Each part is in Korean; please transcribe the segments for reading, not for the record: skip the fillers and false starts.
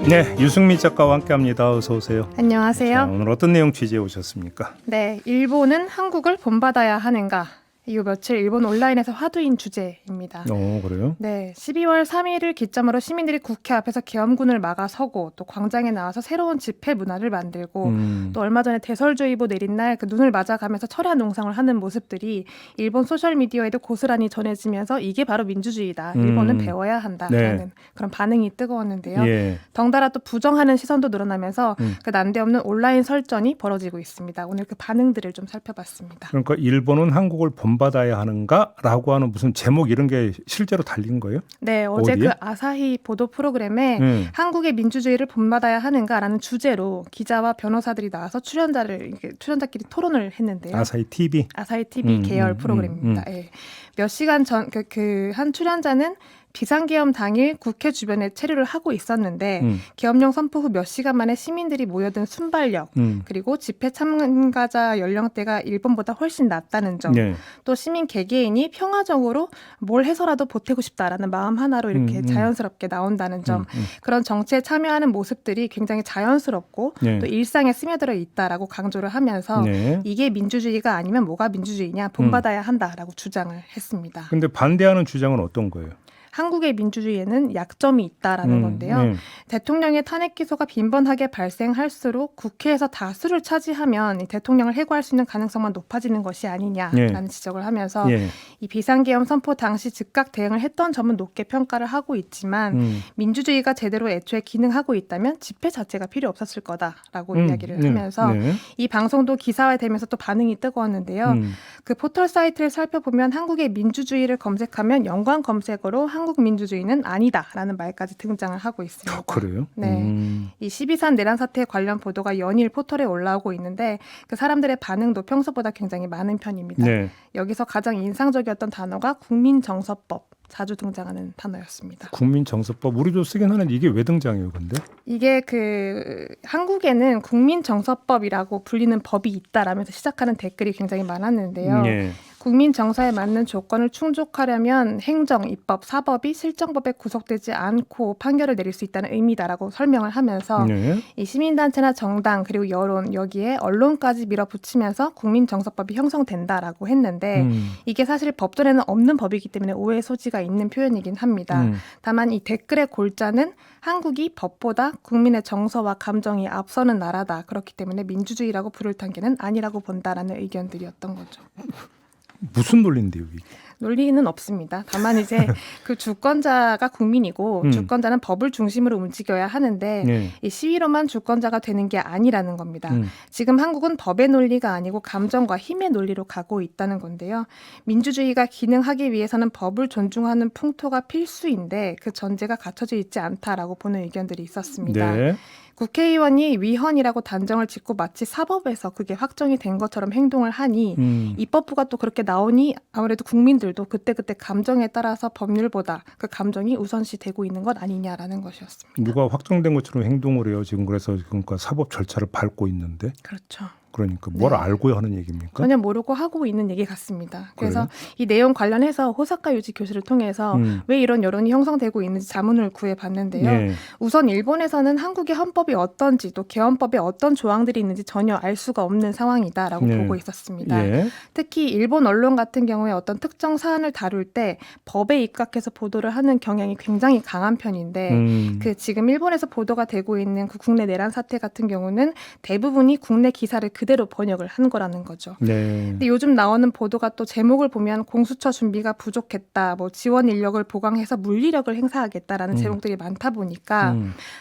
네, 유승민 작가와 함께합니다. 어서 오세요. 안녕하세요. 자, 오늘 어떤 내용 취재해 오셨습니까? 네, 일본은 한국을 본받아야 하는가? 이 며칠 일본 온라인에서 화두인 주제입니다. 그래요? 네, 12월 3일을 기점으로 시민들이 국회 앞에서 계엄군을 막아서고 또 광장에 나와서 새로운 집회 문화를 만들고 또 얼마 전에 대설주의보 내린 날 그 눈을 맞아가면서 철야 농성을 하는 모습들이 일본 소셜미디어에도 고스란히 전해지면서 이게 바로 민주주의다. 일본은 배워야 한다라는 그런 반응이 뜨거웠는데요. 예. 덩달아 또 부정하는 시선도 늘어나면서 그 난데없는 온라인 설전이 벌어지고 있습니다. 오늘 그 반응들을 좀 살펴봤습니다. 그러니까 일본은 한국을 본받아야 하는가라고 하는 무슨 제목 이런 게 실제로 달린 거예요? 네, 어제 어디에? 그 아사히 보도 프로그램에 한국의 민주주의를 본받아야 하는가라는 주제로 기자와 변호사들이 나와서 출연자끼리 토론을 했는데요. 아사히 TV. 아사히 TV 계열 프로그램입니다. 예. 몇 시간 전 그 한 출연자는 비상계엄 당일 국회 주변에 체류를 하고 있었는데 계엄령 선포 후 몇 시간 만에 시민들이 모여든 순발력 그리고 집회 참가자 연령대가 일본보다 훨씬 낮다는 점 네. 또 시민 개개인이 평화적으로 뭘 해서라도 보태고 싶다라는 마음 하나로 이렇게 자연스럽게 나온다는 점 그런 정치에 참여하는 모습들이 굉장히 자연스럽고 네. 또 일상에 스며들어 있다라고 강조를 하면서 네. 이게 민주주의가 아니면 뭐가 민주주의냐 본받아야 한다라고 주장을 했습니다. 근데 반대하는 주장은 어떤 거예요? 한국의 민주주의에는 약점이 있다라는 건데요. 대통령의 탄핵 기소가 빈번하게 발생할수록 국회에서 다수를 차지하면 이 대통령을 해고할 수 있는 가능성만 높아지는 것이 아니냐라는 지적을 하면서 이 비상계엄 선포 당시 즉각 대응을 했던 점은 높게 평가를 하고 있지만 민주주의가 제대로 애초에 기능하고 있다면 집회 자체가 필요 없었을 거다라고 이야기를 하면서 이 방송도 기사화되면서 또 반응이 뜨거웠는데요. 그 포털 사이트를 살펴보면 한국의 민주주의를 검색하면 연관 검색어로 한국 민주주의는 아니다라는 말까지 등장을 하고 있습니다. 그래요? 네, 이 12.3 내란 사태 관련 보도가 연일 포털에 올라오고 있는데 그 사람들의 반응도 평소보다 굉장히 많은 편입니다. 네. 여기서 가장 인상적이었던 단어가 국민정서법. 자주 등장하는 단어였습니다. 국민정서법 우리도 쓰긴 하는데 이게 왜 등장해요, 근데? 이게 한국에는 국민정서법이라고 불리는 법이 있다라면서 시작하는 댓글이 굉장히 많았는데요. 국민 정서에 맞는 조건을 충족하려면 행정, 입법, 사법이 실정법에 구속되지 않고 판결을 내릴 수 있다는 의미다라고 설명을 하면서 이 시민단체나 정당 그리고 여론 여기에 언론까지 밀어붙이면서 국민정서법이 형성된다라고 했는데 이게 사실 법전에는 없는 법이기 때문에 오해 소지가 있는 표현이긴 합니다. 다만 이 댓글의 골자는 한국이 법보다 국민의 정서와 감정이 앞서는 나라다. 그렇기 때문에 민주주의라고 부를 단계는 아니라고 본다라는 의견들이었던 거죠. 무슨 논리인데요, 이게? 논리는 없습니다. 다만 이제 그 주권자가 국민이고 주권자는 법을 중심으로 움직여야 하는데 이 시위로만 주권자가 되는 게 아니라는 겁니다. 지금 한국은 법의 논리가 아니고 감정과 힘의 논리로 가고 있다는 건데요. 민주주의가 기능하기 위해서는 법을 존중하는 풍토가 필수인데 그 전제가 갖춰져 있지 않다라고 보는 의견들이 있었습니다. 국회의원이 위헌이라고 단정을 짓고 마치 사법에서 그게 확정이 된 것처럼 행동을 하니 입법부가 또 그렇게 나오니 아무래도 국민들도 그때그때 감정에 따라서 법률보다 그 감정이 우선시되고 있는 것 아니냐라는 것이었습니다. 누가 확정된 것처럼 행동을 해요. 지금 그래서 그러니까 사법 절차를 밟고 있는데. 그렇죠. 그러니까 뭘 알고 하는 얘기입니까? 전혀 모르고 하고 있는 얘기 같습니다. 그래서 이 내용 관련해서 호사카 유지 교수를 통해서 왜 이런 여론이 형성되고 있는지 자문을 구해봤는데요. 우선 일본에서는 한국의 헌법이 어떤지 또 개헌법에 어떤 조항들이 있는지 전혀 알 수가 없는 상황이다라고 보고 있었습니다. 특히 일본 언론 같은 경우에 어떤 특정 사안을 다룰 때 법에 입각해서 보도를 하는 경향이 굉장히 강한 편인데 그 지금 일본에서 보도가 되고 있는 그 국내 내란 사태 같은 경우는 대부분이 국내 기사를 그대로 번역을 한 거라는 거죠. 근데 요즘 나오는 보도가 또 제목을 보면 공수처 준비가 부족했다, 뭐 지원 인력을 보강해서 물리력을 행사하겠다라는 제목들이 많다 보니까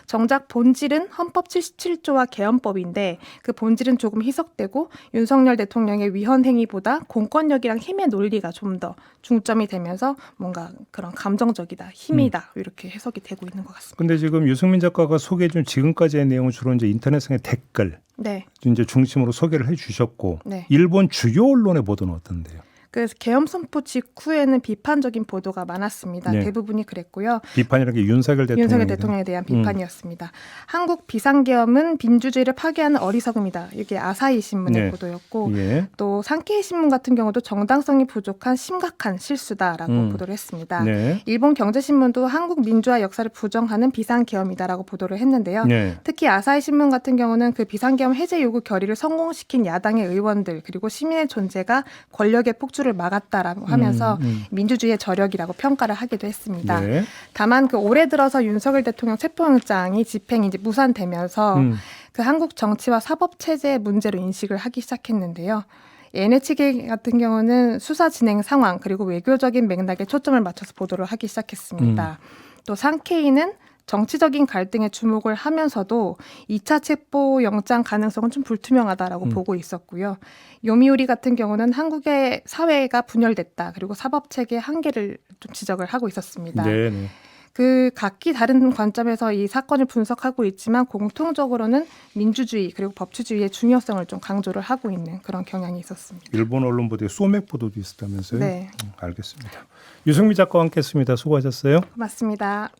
정작 본질은 헌법 77조와 개헌법인데 그 본질은 조금 희석되고 윤석열 대통령의 위헌 행위보다 공권력이랑 힘의 논리가 좀 더 중점이 되면서 뭔가 그런 감정적이다, 힘이다 이렇게 해석이 되고 있는 것 같습니다. 근데 지금 유승민 작가가 소개해준 지금까지의 내용은 주로 이제 인터넷상의 댓글 이제 중심으로 소개를 해주셨고 일본 주요 언론의 보도는 어떤데요? 그 계엄 선포 직후에는 비판적인 보도가 많았습니다. 네. 대부분이 그랬고요. 비판이라는 게 윤석열 대통령에 대한 비판이었습니다. 한국 비상계엄은 민주주의를 파괴하는 어리석음이다. 이게 아사히 신문의 네. 보도였고 예. 또 산케이 신문 같은 경우도 정당성이 부족한 심각한 실수다라고 보도를 했습니다. 네. 일본 경제신문도 한국 민주화 역사를 부정하는 비상계엄이다라고 보도를 했는데요. 네. 특히 아사히 신문 같은 경우는 그 비상계엄 해제 요구 결의를 성공시킨 야당의 의원들 그리고 시민의 존재가 권력의 폭주를 막았다라고 하면서 민주주의의 저력이라고 평가를 하기도 했습니다. 네. 다만 그 올해 들어서 윤석열 대통령 체포영장이 집행이 이제 무산되면서 그 한국 정치와 사법 체제의 문제로 인식을 하기 시작했는데요. NHK 같은 경우는 수사 진행 상황 그리고 외교적인 맥락에 초점을 맞춰서 보도를 하기 시작했습니다. 또 산케이는 정치적인 갈등에 주목을 하면서도 2차 체포영장 가능성은 좀 불투명하다라고 보고 있었고요. 요미우리 같은 경우는 한국의 사회가 분열됐다. 그리고 사법체계의 한계를 좀 지적을 하고 있었습니다. 네. 네. 그 각기 다른 관점에서 이 사건을 분석하고 있지만 공통적으로는 민주주의 그리고 법치주의의 중요성을 좀 강조를 하고 있는 그런 경향이 있었습니다. 일본 언론 보도에 소맥 보도도 있었다면서요? 네. 알겠습니다. 유승미 작가와 함께했습니다. 수고하셨어요. 고맙습니다.